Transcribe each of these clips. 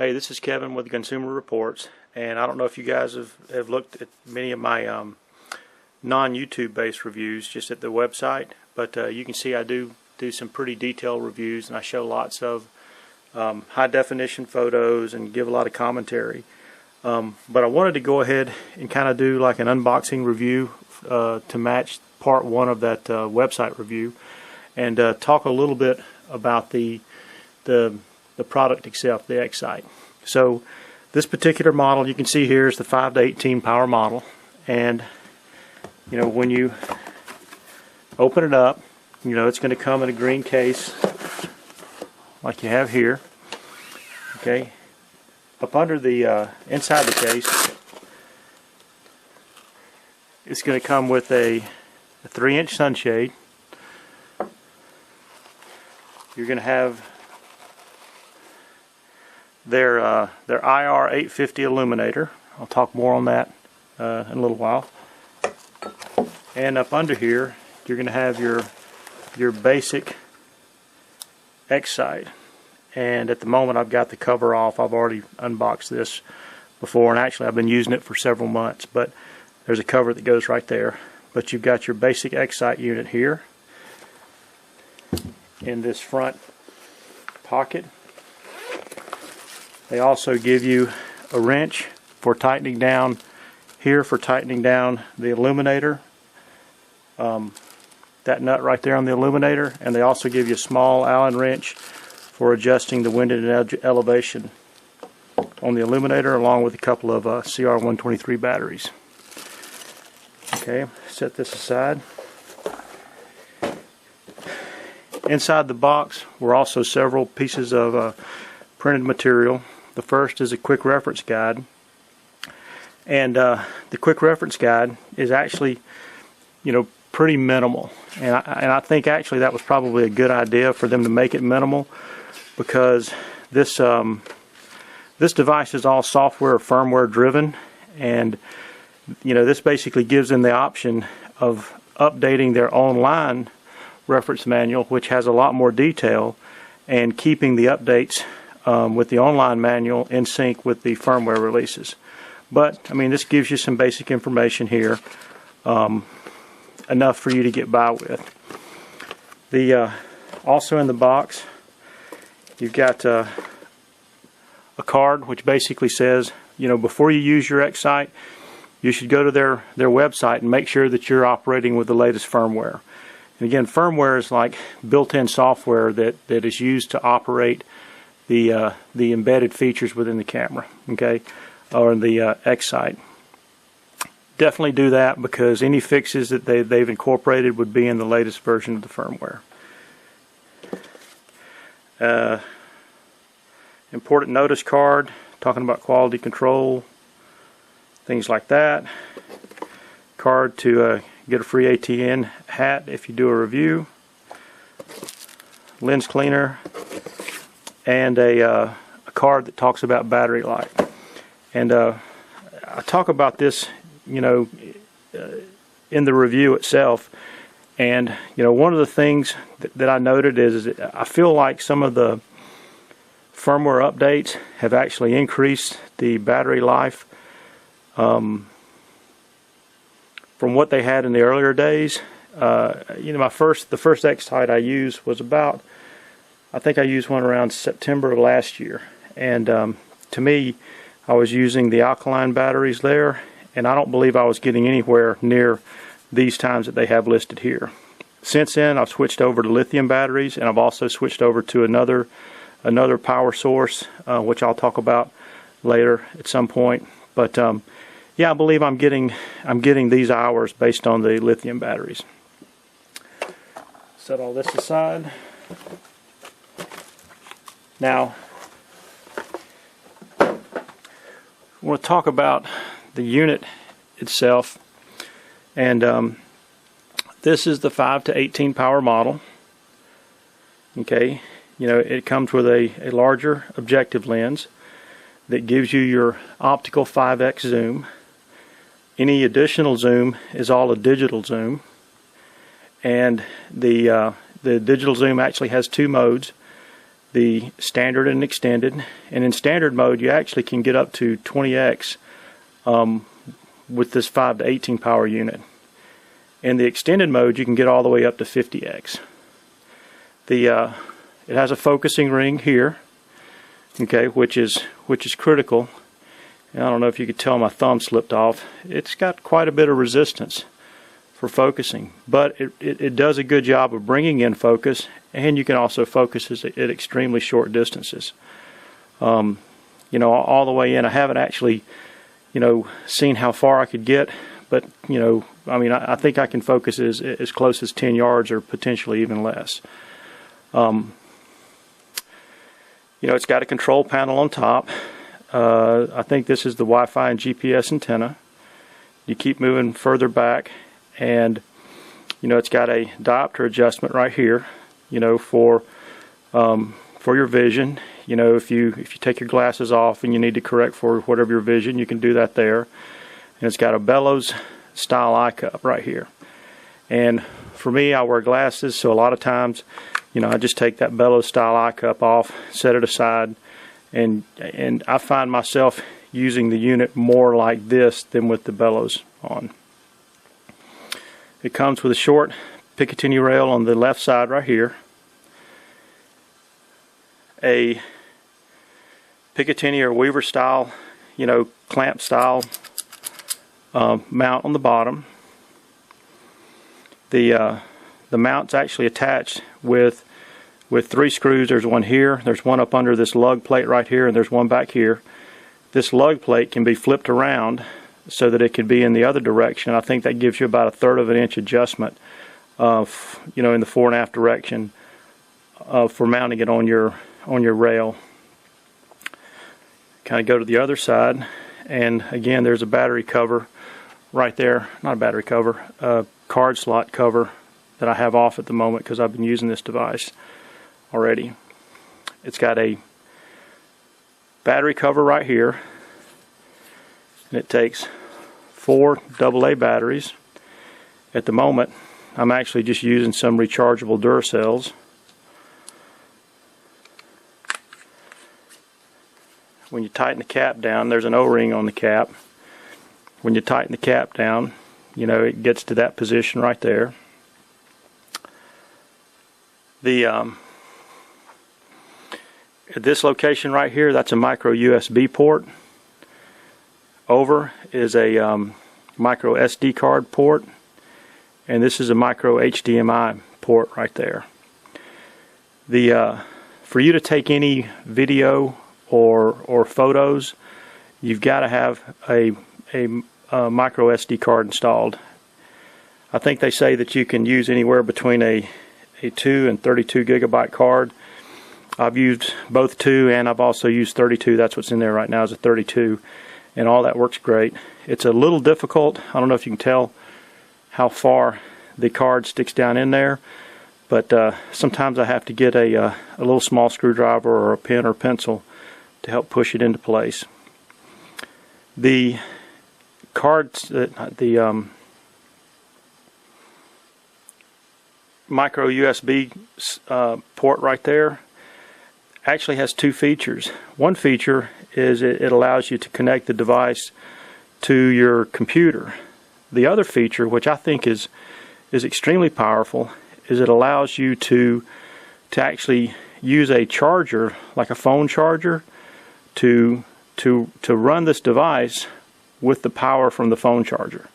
Hey, this is Kevin with Consumer Reports, and I don't know if you guys have looked at many of my non-YouTube based reviews just at the website, but you can see I do some pretty detailed reviews, and I show lots of high definition photos and give a lot of commentary. But I wanted to go ahead and kind of do like an unboxing review to match part one of that website review, and talk a little bit about the product itself, the X-Sight. So this particular model you can see here is the 5 to 18 power model, and you know, when you open it up, you know, it's going to come in a green case like you have here. Okay, up under the inside the case, it's going to come with a 3-inch sunshade. You're going to have their IR 850 illuminator. I'll talk more on that in a little while. And up under here, you're going to have your basic X-Sight. And at the moment, I've got the cover off. I've already unboxed this before, and actually I've been using it for several months. But there's a cover that goes right there. But you've got your basic X-Sight unit here in this front pocket. They also give you a wrench for tightening down here, for tightening down the illuminator, that nut right there on the illuminator, and they also give you a small Allen wrench for adjusting the wind and elevation on the illuminator, along with a couple of CR123 batteries. Okay, set this aside. Inside the box were also several pieces of printed material. The first is a quick reference guide, and the quick reference guide is actually, you know, pretty minimal, and I think actually that was probably a good idea for them to make it minimal, because this device is all software or firmware driven, and you know, this basically gives them the option of updating their online reference manual, which has a lot more detail, and keeping the updates with the online manual in sync with the firmware releases. But I mean, this gives you some basic information here, enough for you to get by with. The also in the box, you've got a card which basically says, you know, before you use your X-Sight, you should go to their website and make sure that you're operating with the latest firmware. And again, firmware is like built-in software that is used to operate the embedded features within the camera, okay, or the X-Sight. Definitely do that, because any fixes that they've incorporated would be in the latest version of the firmware. Important notice card talking about quality control, things like that. Card to get a free ATN hat if you do a review. Lens cleaner, and a card that talks about battery life. And I talk about this, you know, in the review itself. And you know, one of the things that I noted is I feel like some of the firmware updates have actually increased the battery life from what they had in the earlier days. You know, the first X-Sight I used was about, I think I used one around September of last year, and to me, I was using the alkaline batteries there, and I don't believe I was getting anywhere near these times that they have listed here. Since then, I've switched over to lithium batteries, and I've also switched over to another power source, which I'll talk about later at some point. But yeah, I believe I'm getting these hours based on the lithium batteries. Set all this aside. Now, I want to talk about the unit itself, and this is the 5 to 18 power model. Okay, you know, it comes with a larger objective lens that gives you your optical 5x zoom. Any additional zoom is all a digital zoom, and the digital zoom actually has two modes. the standard and extended. And in standard mode, you actually can get up to 20x with this 5 to 18 power unit. In the extended mode, you can get all the way up to 50x. It has a focusing ring here, okay, which is critical. And I don't know if you could tell my thumb slipped off. It's got quite a bit of resistance for focusing, but it does a good job of bringing in focus, and you can also focus at extremely short distances. You know, all the way in. I haven't actually, you know, seen how far I could get, but you know, I mean, I think I can focus as close as 10 yards or potentially even less. You know, it's got a control panel on top. I think this is the Wi-Fi and GPS antenna. You keep moving further back, and you know, it's got a diopter adjustment right here. You know, for your vision. You know, if you take your glasses off and you need to correct for whatever your vision, you can do that there. And it's got a bellows style eye cup right here. And for me, I wear glasses, so a lot of times, you know, I just take that bellows style eye cup off, set it aside, and I find myself using the unit more like this than with the bellows on. It comes with a short Picatinny rail on the left side right here, a Picatinny or Weaver style, you know, clamp style mount on the bottom. The mount's actually attached with 3 screws. There's one here, there's one up under this lug plate right here, and there's one back here. This lug plate can be flipped around so that it could be in the other direction. I think that gives you about a 1/3 of an inch adjustment, you know, in the fore and aft direction for mounting it on your rail. Kind of go to the other side, and again, there's a battery cover right there. Not a battery cover, a card slot cover that I have off at the moment because I've been using this device already. It's got a battery cover right here, and it takes 4 AA batteries. At the moment, I'm actually just using some rechargeable Duracells. When you tighten the cap down, there's an O-ring on the cap. When you tighten the cap down, you know, it gets to that position right there. At this location right here, that's a micro USB port. Over is a micro SD card port, and this is a micro HDMI port right there. For you to take any video or photos, you've got to have a micro SD card installed. I think they say that you can use anywhere between a 2 and 32 gigabyte card. I've used both 2, and I've also used 32. That's what's in there right now is a 32, and all that works great. It's a little difficult. I don't know if you can tell how far the card sticks down in there, but sometimes I have to get a little small screwdriver or a pen or pencil to help push it into place. The cards, the micro USB port right there actually has 2 features. One feature is it allows you to connect the device to your computer. The other feature, which I think is extremely powerful, is it allows you to actually use a charger, like a phone charger, to run this device with the power from the phone charger.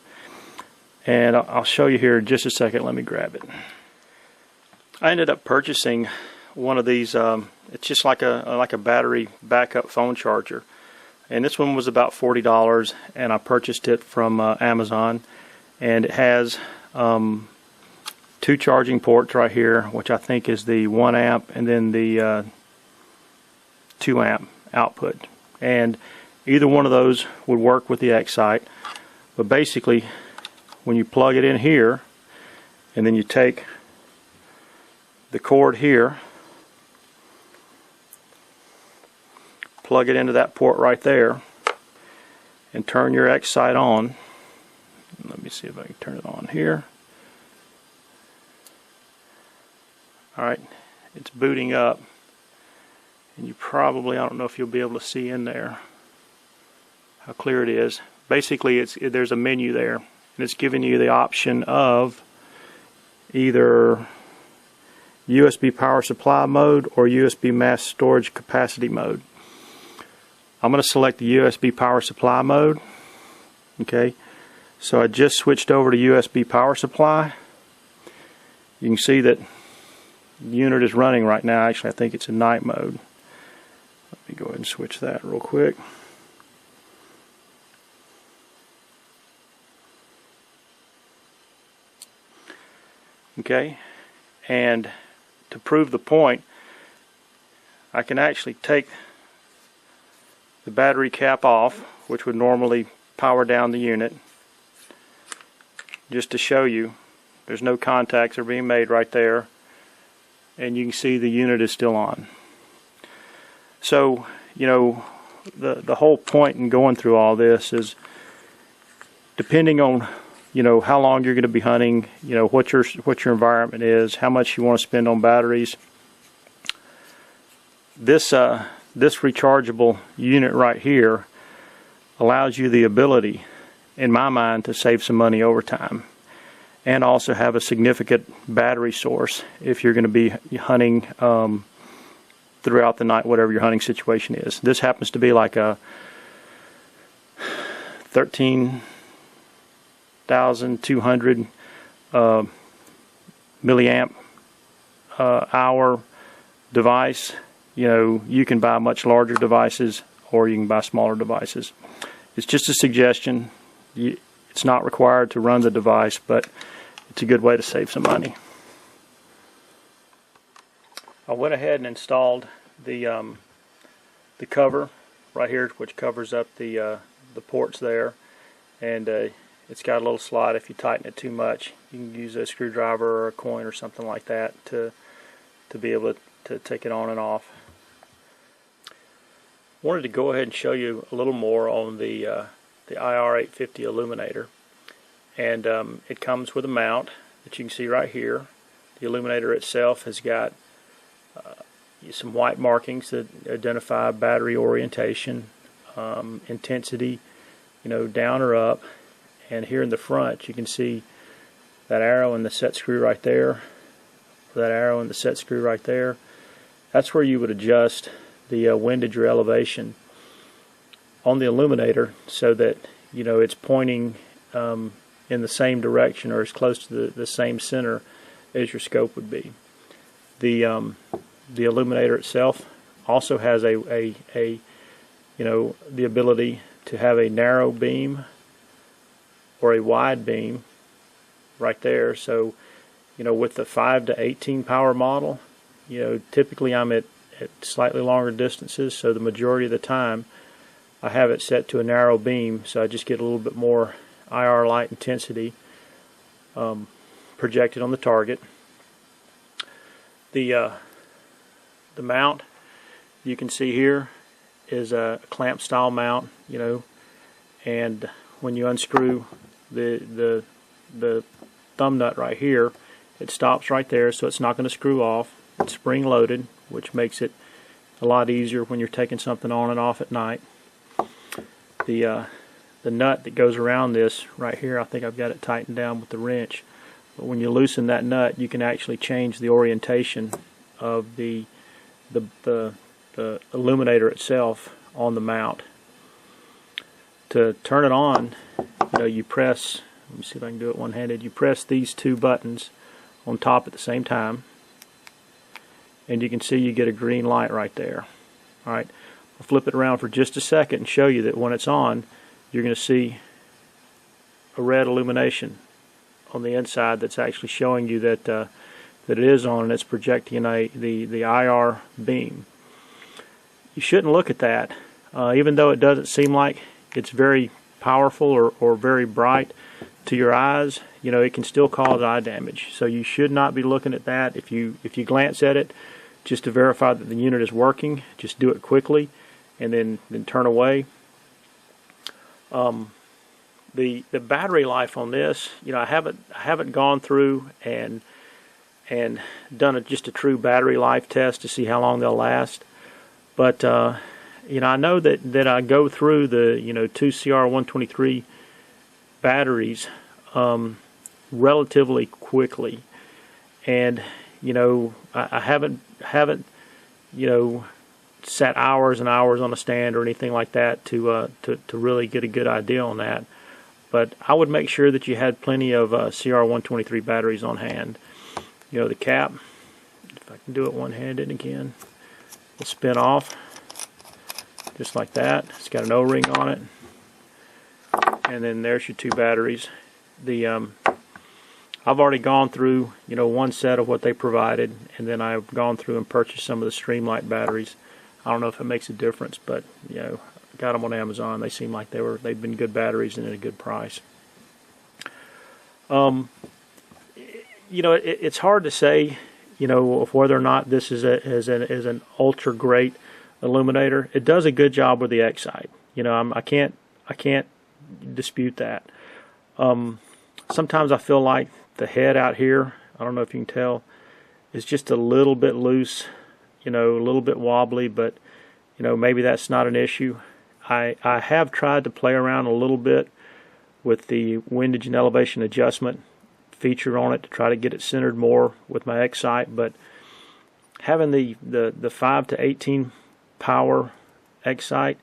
And I'll show you here in just a second. Let me grab it. I ended up purchasing one of these. It's just like a battery backup phone charger, and this one was about $40, and I purchased it from Amazon, and it has 2 charging ports right here, which I think is the 1 amp and then the 2 amp output, and either one of those would work with the Excite. But basically, when you plug it in here and then you take the cord here, plug it into that port right there, and turn your Excite on. Let me see if I can turn it on here. Alright, it's booting up, And you probably, I don't know if you'll be able to see in there how clear it is. Basically, there's a menu there, and it's giving you the option of either USB power supply mode or USB mass storage capacity mode. I'm going to select the USB power supply mode. Okay, so I just switched over to USB power supply. You can see that the unit is running right now. Actually, I think it's in night mode. Let me go ahead and switch that real quick. Okay, and to prove the point, I can actually take the battery cap off, which would normally power down the unit, just to show you there's no contacts are being made right there, and you can see the unit is still on. So, you know, the whole point in going through all this is, depending on, you know, how long you're going to be hunting, you know, what your environment is, how much you want to spend on batteries. This rechargeable unit right here allows you the ability, in my mind, to save some money over time, and also have a significant battery source if you're going to be hunting throughout the night, whatever your hunting situation is. This happens to be like a 13,200 milliamp hour device. You know, you can buy much larger devices or you can buy smaller devices. It's just a suggestion. It's not required to run the device, but it's a good way to save some money. I went ahead and installed the cover right here, which covers up the ports there, and it's got a little slot. If you tighten it too much, you can use a screwdriver or a coin or something like that to be able to take it on and off. Wanted to go ahead and show you a little more on the IR850 illuminator, and it comes with a mount that you can see right here. The illuminator itself has got some white markings that identify battery orientation, intensity, you know, down or up. And here in the front you can see that arrow and the set screw right there, that arrow and the set screw right there. That's where you would adjust the windage or elevation on the illuminator so that, you know, it's pointing in the same direction or as close to the same center as your scope would be. The illuminator itself also has you know, the ability to have a narrow beam or a wide beam right there. So, you know, with the 5 to 18 power model, you know, typically I'm at slightly longer distances, so the majority of the time I have it set to a narrow beam, so I just get a little bit more IR light intensity projected on the target. The mount you can see here is a clamp style mount, you know, and when you unscrew the thumb nut right here, it stops right there, so it's not going to screw off. It's spring loaded, which makes it a lot easier when you're taking something on and off at night. The nut that goes around this right here, I think I've got it tightened down with the wrench, but when you loosen that nut, you can actually change the orientation of the illuminator itself on the mount. To turn it on, you know, you press, let me see if I can do it one-handed, you press these two buttons on top at the same time, and you can see you get a green light right there. Alright, I'll flip it around for just a second and show you that when it's on, you're going to see a red illumination on the inside that's actually showing you that that it is on, and it's projecting the IR beam. You shouldn't look at that, even though it doesn't seem like it's very powerful or very bright to your eyes. You know, it can still cause eye damage. So you should not be looking at that. If you glance at it just to verify that the unit is working, just do it quickly and then turn away. The battery life on this, you know, I haven't gone through and done just a true battery life test to see how long they'll last. But I know that I go through the two CR123 batteries relatively quickly, and I haven't sat hours and hours on a stand or anything like that to really get a good idea on that. But I would make sure that you had plenty of CR123 batteries on hand. The cap, if I can do it one-handed again, will spin off just like that. It's got an O-ring on it, and then there's your two batteries. I've already gone through one set of what they provided, and then I've gone through and purchased some of the Streamlight batteries. I don't know if it makes a difference, but got them on Amazon. They seem like they've been good batteries and at a good price. It's hard to say of whether or not this is an ultra great illuminator. It does a good job with the Excite. I can't dispute that. Sometimes I feel like the head out here, I don't know if you can tell, is just a little bit loose, a little bit wobbly, but maybe that's not an issue. I have tried to play around a little bit with the windage and elevation adjustment feature on it to try to get it centered more with my Excite, but having the 5 to 18 power Excite,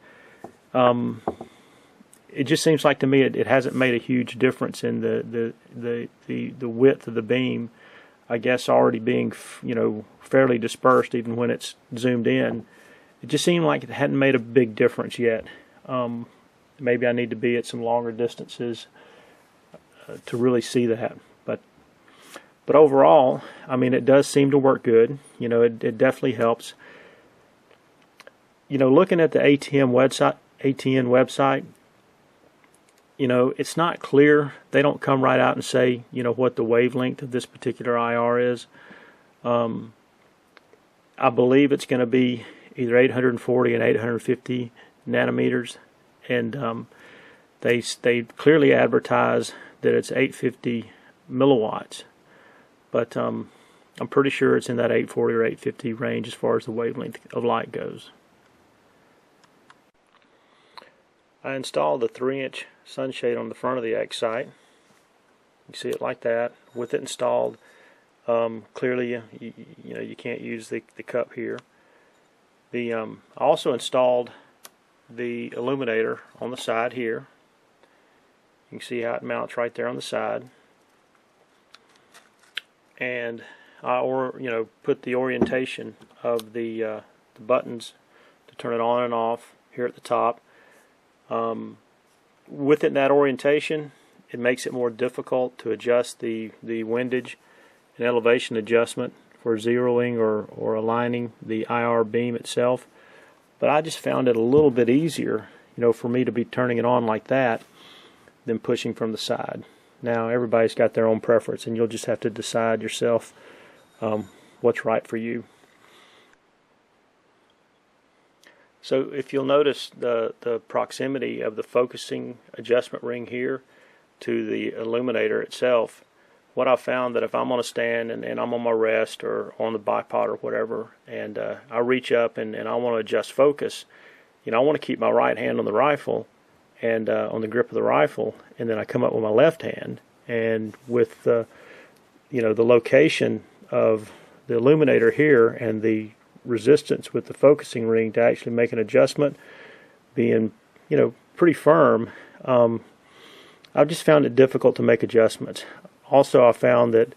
it just seems like to me it hasn't made a huge difference in the width of the beam. I guess already being fairly dispersed even when it's zoomed in. It just seemed like it hadn't made a big difference yet. Maybe I need to be at some longer distances to really see that. But overall, I mean, it does seem to work good. It definitely helps. Looking at the ATN website, it's not clear. They don't come right out and say, what the wavelength of this particular IR is. I believe it's going to be either 840 and 850 nanometers, and they clearly advertise that it's 850 milliwatts, but I'm pretty sure it's in that 840 or 850 range as far as the wavelength of light goes. I installed the 3-inch sunshade on the front of the Excite. You see it like that with it installed. Clearly, you can't use the cup here. I also installed the illuminator on the side here. You can see how it mounts right there on the side. And I put the orientation of the buttons to turn it on and off here at the top. With it in that orientation, it makes it more difficult to adjust the windage and elevation adjustment for zeroing or aligning the IR beam itself. But I just found it a little bit easier, for me to be turning it on like that than pushing from the side. Now, everybody's got their own preference, and you'll just have to decide yourself what's right for you. So if you'll notice the proximity of the focusing adjustment ring here to the illuminator itself, what I found that if I'm on a stand and I'm on my rest or on the bipod or whatever, and I reach up and I want to adjust focus, I want to keep my right hand on the rifle and on the grip of the rifle, and then I come up with my left hand, and with the location of the illuminator here and the resistance with the focusing ring to actually make an adjustment being pretty firm, I've just found it difficult to make adjustments. Also, I found that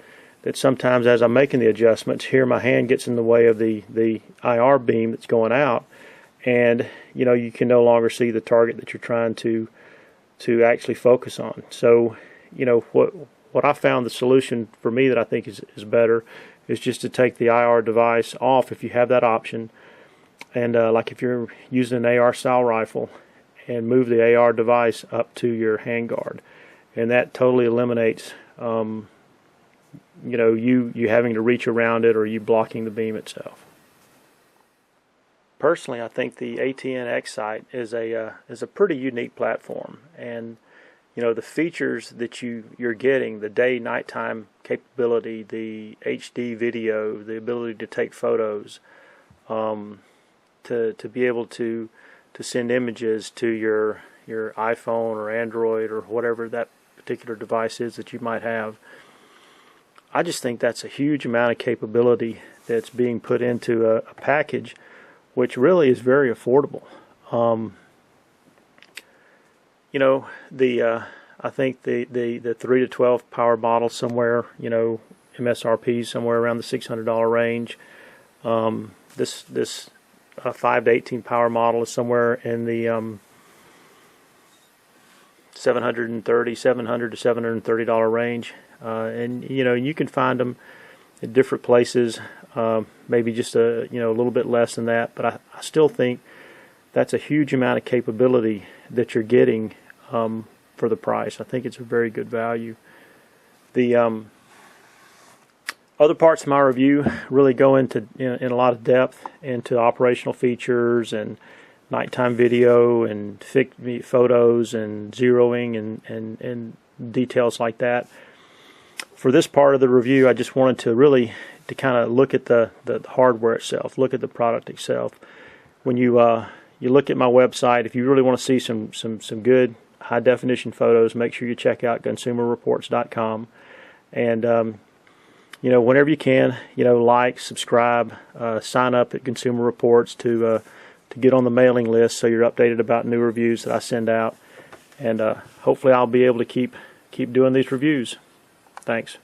sometimes as I'm making the adjustments here, my hand gets in the way of the IR beam that's going out, and you can no longer see the target that you're trying to actually focus on. So what I found the solution for me that I think is better is just to take the IR device off if you have that option, and like if you're using an AR style rifle, and move the AR device up to your handguard, and that totally eliminates you having to reach around it or you blocking the beam itself. Personally, I think the ATN Excite is a pretty unique platform, and the features that you're getting, the day nighttime capability, the HD video, the ability to take photos, to be able to send images to your iPhone or Android or whatever that particular device is that you might have. I just think that's a huge amount of capability that's being put into a package, which really is very affordable. You know, I think the 3 to 12 power bottle somewhere, you know, MSRP somewhere around the $600 range. This 5 to 18 power model is somewhere in the $700 to $730 range, and you know, you can find them at different places, maybe just a little bit less than that. But I still think that's a huge amount of capability that you're getting for the price. I think it's a very good value. The other parts of my review really go into in a lot of depth into operational features and nighttime video and photos and zeroing and details like that. For this part of the review, I just wanted to really kind of look at the hardware itself, look at the product itself. When you look at my website, if you really want to see some good high definition photos, make sure you check out consumerreports.com. And you know, whenever you can, you know, like, subscribe, sign up at Consumer Reports to get on the mailing list so you're updated about new reviews that I send out. And hopefully I'll be able to keep doing these reviews. Thanks.